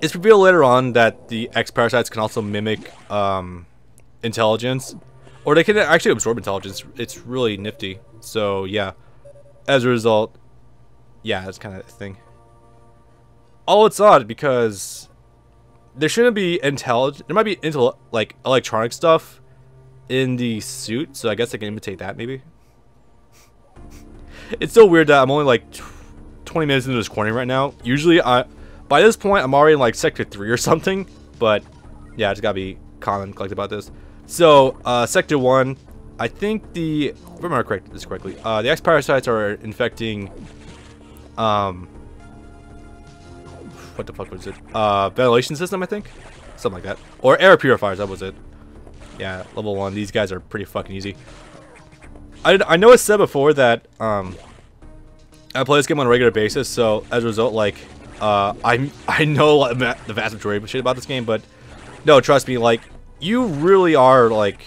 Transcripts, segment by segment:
It's revealed later on that the X parasites can also mimic intelligence, or they can actually absorb intelligence. It's really nifty. So yeah, as a result, yeah, it's kind of a thing. Although it's odd because there shouldn't be intelligence. There might be like electronic stuff in the suit, so I guess I can imitate that maybe. It's so weird that I'm only like 20 minutes into this corner right now. Usually by this point I'm already in like sector 3 or something, but yeah, I just gotta be calm and collected about this. So sector 1, I think if I remember this correctly, the X parasites are infecting what the fuck was it? Ventilation system, I think, something like that, or air purifiers. That was it. Yeah, level 1. These guys are pretty fucking easy. I know it's said before that I play this game on a regular basis, so as a result, like I know the vast majority of shit about this game, but no, trust me, like you really are like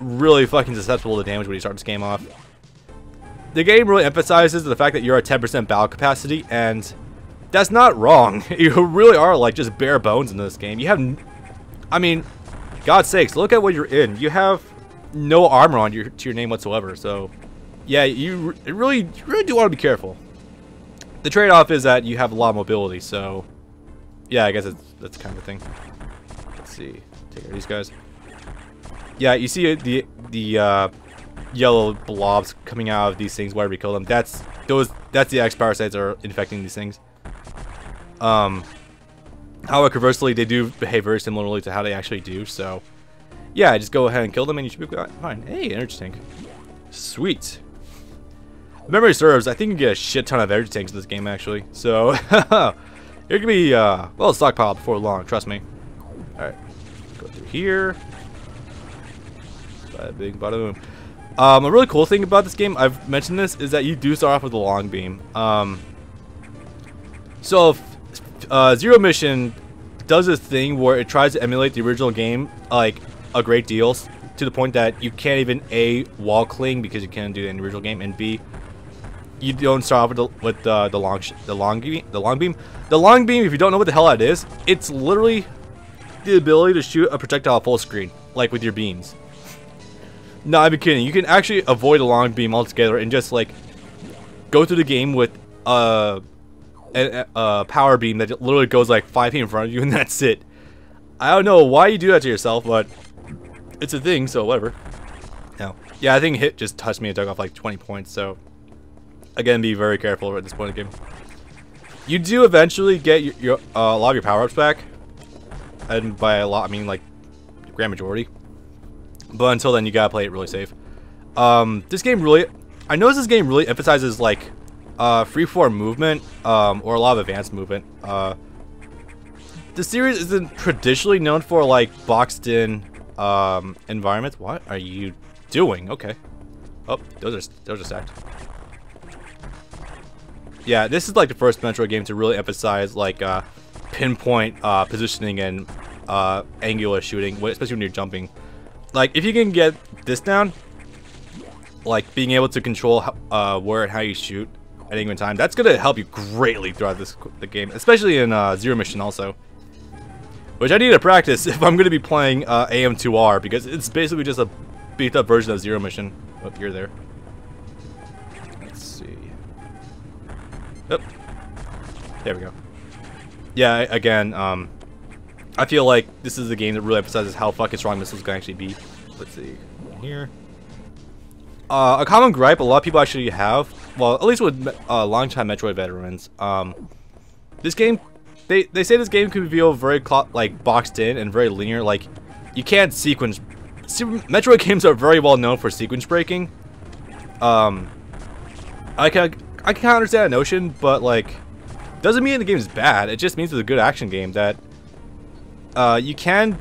really fucking susceptible to damage when you start this game off. The game really emphasizes the fact that you're at 10% battle capacity, and that's not wrong. You really are like just bare bones in this game. You have, I mean, God's sakes, look at what you're in. You have no armor on to your name whatsoever. So, yeah, you really do want to be careful. The trade-off is that you have a lot of mobility. So, yeah, I guess that's kind of a thing. Let's see, take care of these guys. Yeah, you see the yellow blobs coming out of these things whenever you kill them. That's the X parasites that are infecting these things. However, conversely, they do behave very similarly to how they actually do. So, yeah, just go ahead and kill them, and you should be fine. Hey, energy tank, sweet. If memory serves, I think you get a shit ton of energy tanks in this game actually. So, you're gonna be well stockpiled before long. Trust me. All right, go through here. Bada bing, bada boom. A really cool thing about this game, I've mentioned this, is that you do start off with a long beam. So Zero Mission does this thing where it tries to emulate the original game like a great deal, to the point that you can't even A, wall cling because you can't do it in the original game, and B, you don't start off with the long beam. The long beam, if you don't know what the hell that is, it's literally the ability to shoot a projectile full screen, like with your beams. No, I'm kidding. You can actually avoid a long beam altogether and just like go through the game with a power beam that literally goes like 5 feet in front of you, and that's it. I don't know why you do that to yourself, but it's a thing, so whatever. No. Yeah, I think hit just touched me and took off like 20 points, so again, be very careful at this point in the game. You do eventually get your a lot of your power-ups back, and by a lot I mean like grand majority. But until then, you gotta play it really safe. This game really, I noticed this game really emphasizes like free-form movement, or a lot of advanced movement. The series isn't traditionally known for like boxed-in environments. What are you doing? Okay. Oh, those are stacked. Yeah, this is like the first Metroid game to really emphasize like pinpoint positioning and angular shooting, especially when you're jumping. Like, if you can get this down, like being able to control where and how you shoot at any given time, that's gonna help you greatly throughout the game, especially in Zero Mission also, which I need to practice if I'm gonna be playing AM2R, because it's basically just a beat up version of Zero Mission. Oh, you're there. Let's see. Oh, there we go. Yeah, again, I feel like this is a game that really emphasizes how fucking strong missiles can actually be. Let's see. Here. A common gripe a lot of people actually have, well, at least with long-time Metroid veterans, this game, they say this game can feel very like boxed in and very linear. Like, you can't sequence. Metroid games are very well known for sequence breaking. I can understand that notion, but like, doesn't mean the game is bad. It just means it's a good action game that you can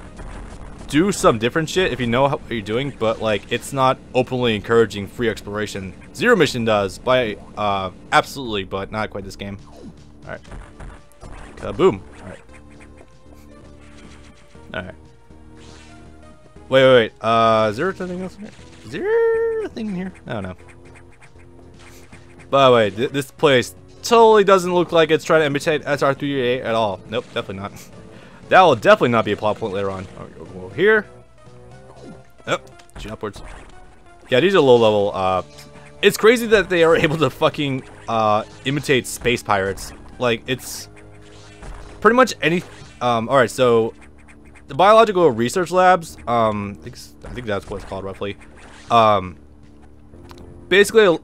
do some different shit if you know what you're doing, but like, it's not openly encouraging free exploration. Zero Mission does, by absolutely, but not quite this game. All right, kaboom. All right, all right. Wait. Is there anything else in here? Is there a thing in here? I don't know. By the way, this place totally doesn't look like it's trying to imitate SR388 at all. Nope, definitely not. That will definitely not be a plot point later on. Alright, we'll go here. Oh, shoot upwards. Yeah, these are low level. It's crazy that they are able to fucking imitate space pirates. Like, it's pretty much any. Alright, so the biological research labs. I think that's what it's called roughly. Basically,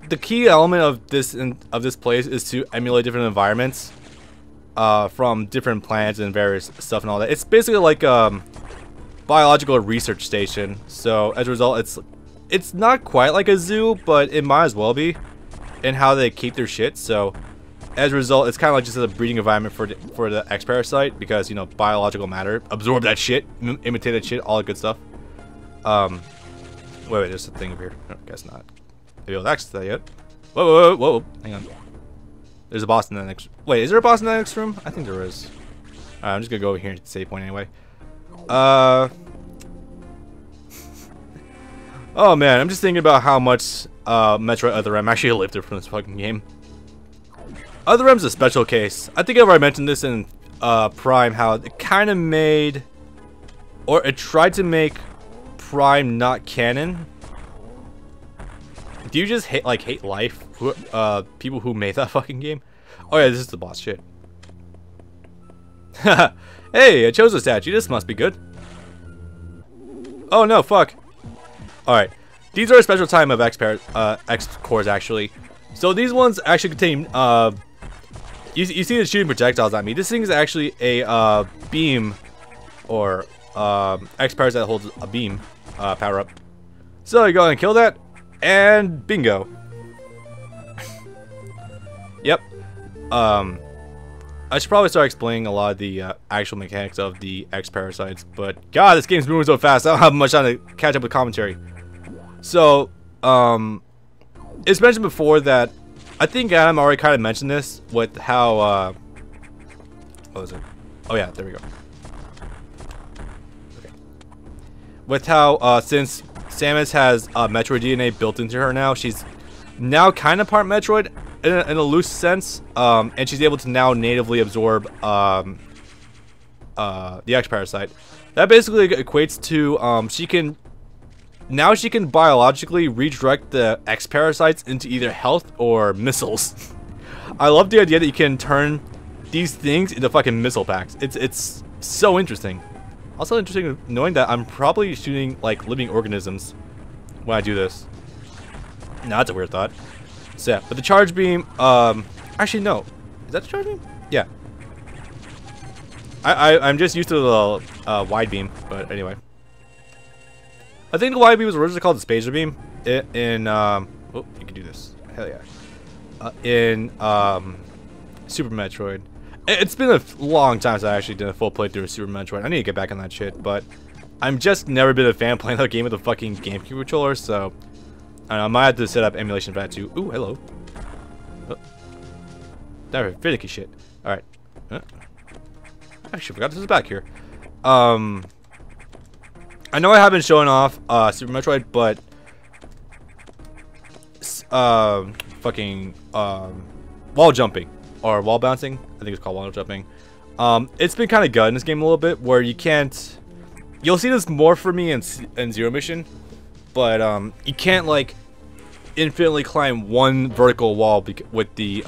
the key element of this place is to emulate different environments from different planets and various stuff and all that. It's basically like biological research station. So as a result, it's not quite like a zoo, but it might as well be in how they keep their shit. So as a result, it's kind of like just a breeding environment for the X parasite, because you know, biological matter, absorb that shit, imitate that shit, all the good stuff. Wait, there's a thing over here. No, guess not. Maybe I'll access that yet. Whoa, hang on. There's a boss in the next. Wait, is there a boss in the next room? I think there is. I'm just gonna go over here to the save point anyway. Oh man, I'm just thinking about how much Metroid Other M actually lifted from this fucking game. Other M's a special case. I think I've already mentioned this in Prime, how it kind of made, or it tried to make Prime not canon. Do you just hate life? People who made that fucking game? Oh yeah, this is the boss shit. Hey, I chose a statue. This must be good. Oh no, fuck. Alright. These are a special time of X cores actually. So these ones actually contain you see the shooting projectiles at me. This thing is actually a beam, or X parasite that holds a beam power up. So you go and kill that, and bingo. Yep. I should probably start explaining a lot of the actual mechanics of the X parasites, but god, this game's moving so fast. I don't have much time to catch up with commentary. So, it's mentioned before that, I think Adam already kind of mentioned this with how, what was it? Oh yeah, there we go. Okay. With how, since Samus has Metroid DNA built into her now, she's now kind of part Metroid in a loose sense, and she's able to now natively absorb the X parasite. That basically equates to she can biologically redirect the X parasites into either health or missiles. I love the idea that you can turn these things into fucking missile packs. It's so interesting. Also interesting knowing that I'm probably shooting like living organisms when I do this. No, that's a weird thought. So yeah, but the charge beam, actually no. Is that the charge beam? Yeah. I'm just used to the wide beam, but anyway. I think the wide beam was originally called the Spacer beam oh, you can do this. Hell yeah. In Super Metroid. It's been a long time since I actually did a full playthrough of Super Metroid. I need to get back on that shit, but I'm just never been a fan playing that game with a fucking GameCube controller, so I don't know, I might have to set up emulation for that too. Ooh, hello. Oh. That finicky shit. Alright. I actually forgot this was back here. I know I haven't shown off Super Metroid, but fucking wall jumping or wall bouncing, I think it's called wall jumping. It's been kind of good in this game a little bit, where you can't. You'll see this more for me in Zero Mission, but you can't like infinitely climb one vertical wall with the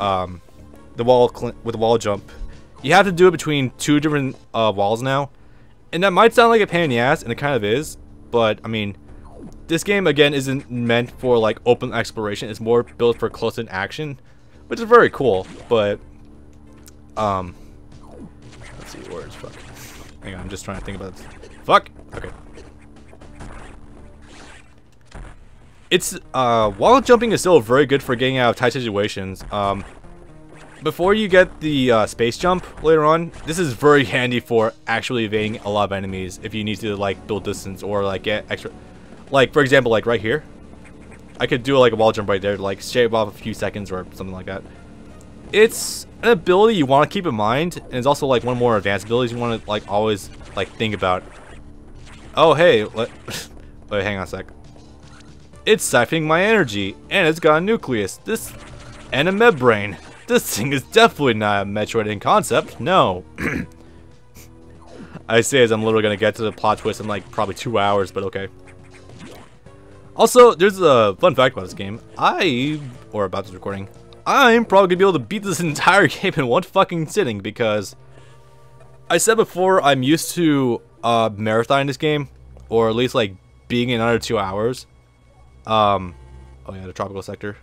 wall jump. You have to do it between two different walls now. And that might sound like a pain in the ass, and it kind of is, but I mean, this game again isn't meant for like open exploration. It's more built for close-in action, which is very cool. But let's see, where is fuck? Hang on, I'm just trying to think about this. Fuck. Okay. It's wall jumping is still very good for getting out of tight situations. Before you get the space jump later on, this is very handy for actually evading a lot of enemies if you need to like build distance or like get extra. Like for example, like right here, I could do like a wall jump right there to like shave off a few seconds or something like that. It's an ability you want to keep in mind, and it's also like one of the more advanced abilities you want to like always like think about. Oh hey, wait, hang on a sec. It's siphoning my energy, and it's got a nucleus. And a membrane. This thing is definitely not a Metroid in concept. No. I say as I'm literally gonna get to the plot twist in like probably 2 hours, but okay. Also, there's a fun fact about this game. About this recording, I'm probably gonna be able to beat this entire game in one fucking sitting because I said before I'm used to marathoning this game, or at least like being in under 2 hours. Oh yeah, the tropical sector.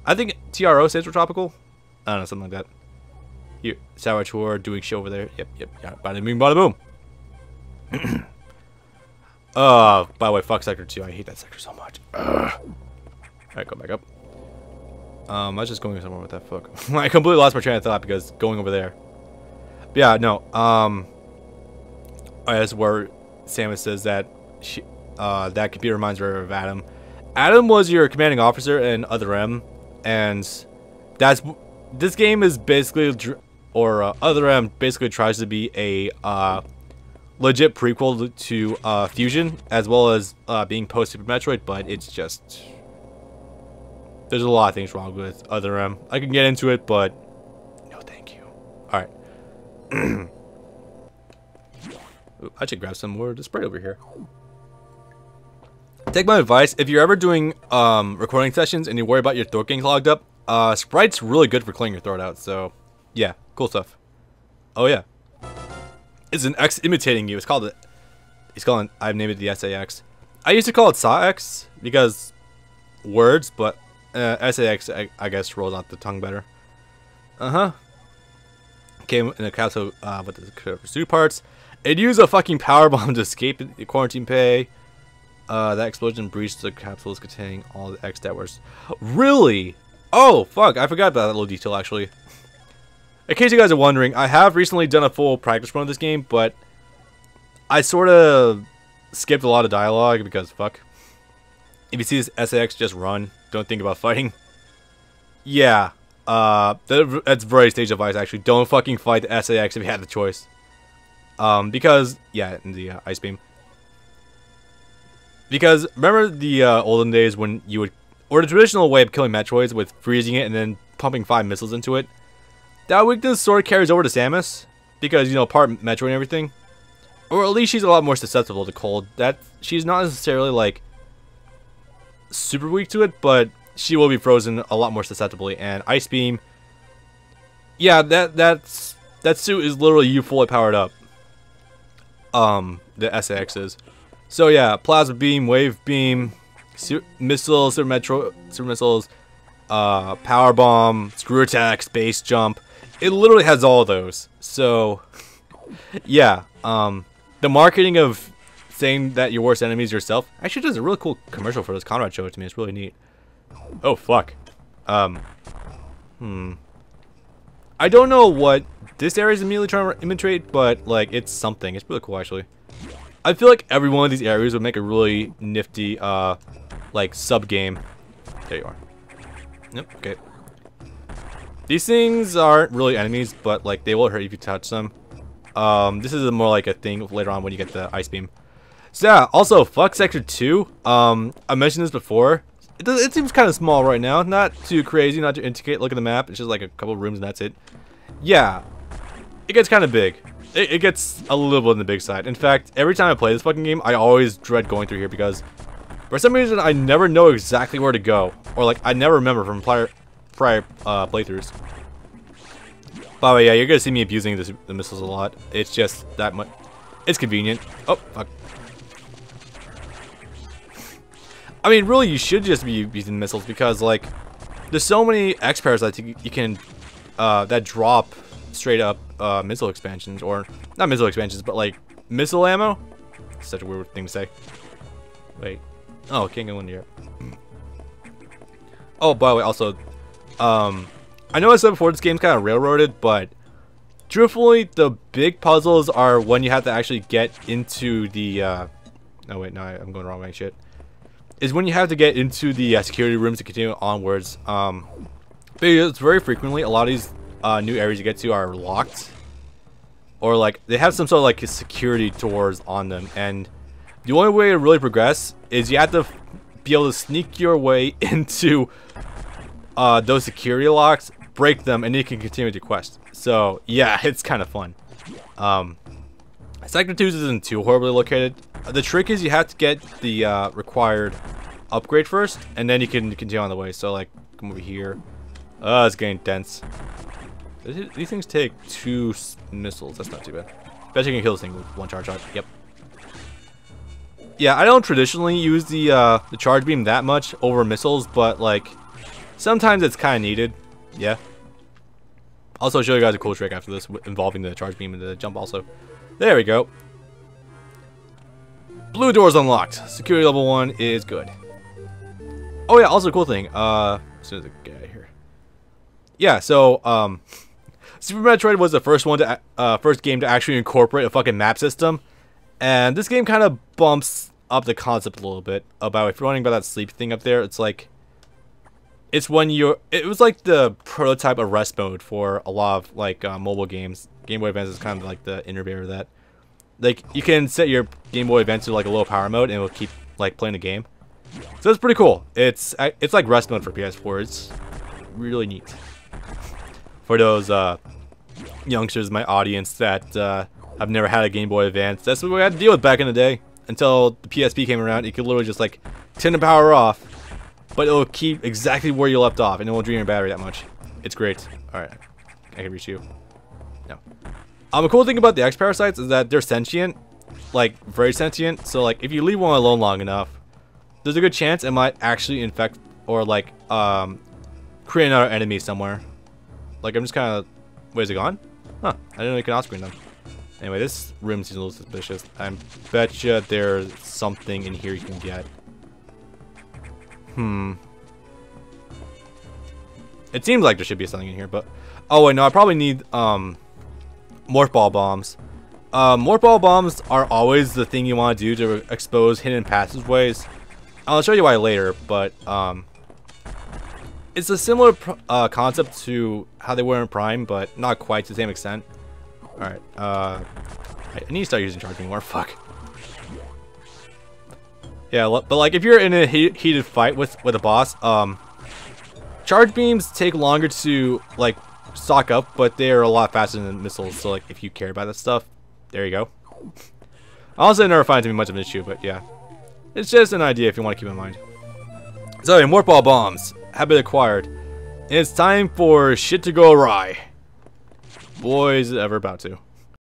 I think TRO stands for tropical. I don't know, something like that. Here, Sour Tour doing shit over there. Yep, yeah. Bada bing, bada boom. By the way, fuck Sector 2. I hate that sector so much. Alright, go back up. I was just going somewhere with that fuck. I completely lost my train of thought because going over there. But yeah, no. That's where Samus says that that computer reminds her of Adam. Adam was your commanding officer in Other M, and this game is basically, Other M basically tries to be a legit prequel to Fusion, as well as being post-Super Metroid, but it's just, there's a lot of things wrong with Other M. I can get into it, but no thank you. Alright. I should grab some more of the Sprite over here. Take my advice, if you're ever doing recording sessions and you worry about your throat getting clogged up, Sprite's really good for clearing your throat out, so yeah, cool stuff. Oh yeah. It's an X imitating you. It's called it. I've named it the SAX. I used to call it SAW-X because words, but SAX I guess rolls off the tongue better. Came in a capsule with the pursuit parts. It used a fucking power bomb to escape the quarantine pay. That explosion breached the capsules containing all the X that was. Really? Oh fuck! I forgot about that little detail actually. In case you guys are wondering, I have recently done a full practice run of this game, but I sort of skipped a lot of dialogue because fuck. If you see this SAX, just run. Don't think about fighting. Yeah, that's very stage advice actually. Don't fucking fight the SAX if you had the choice. Because yeah, in the ice beam. Because remember the olden days when you would, or the traditional way of killing Metroids with freezing it and then pumping 5 missiles into it. That weakness sort of carries over to Samus, because, you know, part Metroid and everything. Or at least she's a lot more susceptible to cold. That she's not necessarily, like, super weak to it, but she will be frozen a lot more susceptibly. And Ice Beam, yeah, that suit is literally you fully powered up. The SAX is. So yeah, Plasma Beam, Wave Beam, missiles, Super missiles, Power Bomb, Screw Attack, Space Jump. It literally has all of those. So, yeah. The marketing of saying that your worst enemy is yourself actually does a really cool commercial for this. Conrad showed it to me. It's really neat. Oh, fuck. I don't know what this area is immediately trying to imitate, but, like, it's something. It's really cool, actually. I feel like every one of these areas would make a really nifty, like, sub-game. There you are. Yep, okay. These things aren't really enemies, but like they will hurt if you touch them. This is more like a thing later on when you get the Ice Beam. So yeah, also fuck Sector 2. I mentioned this before. It seems kind of small right now. Not too crazy, not too intricate. Look at the map. It's just like a couple rooms and that's it. Yeah, it gets kind of big. It gets a little bit on the big side. In fact, every time I play this fucking game, I always dread going through here because for some reason I never know exactly where to go. Or like, I never remember from prior playthroughs. By the way, yeah, you're gonna see me abusing the missiles a lot. It's just that much. It's convenient. Oh, fuck. I mean, really, you should just be using missiles because, like, there's so many X pairs that you can, that drop straight up missile expansions, or not missile expansions, but like missile ammo. Such a weird thing to say. Wait. Oh, can't go in here. Oh, by the way, also, I know I said before this game's kind of railroaded, but truthfully, the big puzzles are when you have to actually get into the, oh wait, no, I'm going the wrong way, shit. Is when you have to get into the security rooms to continue onwards. Because very frequently, a lot of these new areas you get to are locked. Or like, they have some sort of like security doors on them, and the only way to really progress is you have to be able to sneak your way into those security locks break them, and then you can continue with your quest. So yeah, it's kind of fun. Sector 2 isn't too horribly located. The trick is you have to get the required upgrade first, and then you can continue on the way. So like, come over here. It's getting dense. These things take 2 missiles. That's not too bad. Bet you can kill this thing with 1 charge shot. Yep. Yeah, I don't traditionally use the charge beam that much over missiles, but like sometimes it's kind of needed. Yeah. Also show you guys a cool trick after this involving the charge beam and the jump also. There we go. Blue doors unlocked. Security level 1 is good. Oh yeah, also a cool thing. As soon as I get out of here. Yeah, so Super Metroid was the first game to actually incorporate a fucking map system. And this game kind of bumps up the concept a little bit about if you're wondering about that sleep thing up there. It's like, it's when it was like the prototype of rest mode for a lot of like mobile games. Game Boy Advance is kind of like the innovator of that. Like you can set your Game Boy Advance to like a low power mode and it will keep like playing the game. So it's pretty cool. It's like rest mode for PS4. It's really neat. For those youngsters in my audience that have never had a Game Boy Advance, that's what we had to deal with back in the day. Until the PSP came around, you could literally just like turn the power off, but it'll keep exactly where you left off, and it won't drain your battery that much. It's great. All right, I can reach you. No. A cool thing about the X parasites is that they're sentient, like very sentient. So like if you leave one alone long enough, there's a good chance it might actually infect or like create another enemy somewhere. Like I'm just kind of, where's it gone? Huh? I didn't know you can off-screen them. Anyway, this room seems a little suspicious. I betcha there's something in here you can get. It seems like there should be something in here, but oh wait, no, I probably need morph ball bombs. Morph ball bombs are always the thing you want to do to expose hidden passageways. I'll show you why later, but it's a similar concept to how they were in Prime, but not quite to the same extent. Alright, I need to start using charge beam more. Fuck. Yeah, but like if you're in a heated fight with a boss, charge beams take longer to like stock up, but they are a lot faster than missiles. So like if you care about that stuff, there you go. Honestly, I never find it to be much of an issue, but yeah, it's just an idea if you want to keep in mind. So yeah, morph ball bombs have been acquired, and it's time for shit to go awry. Boy, is it ever about to.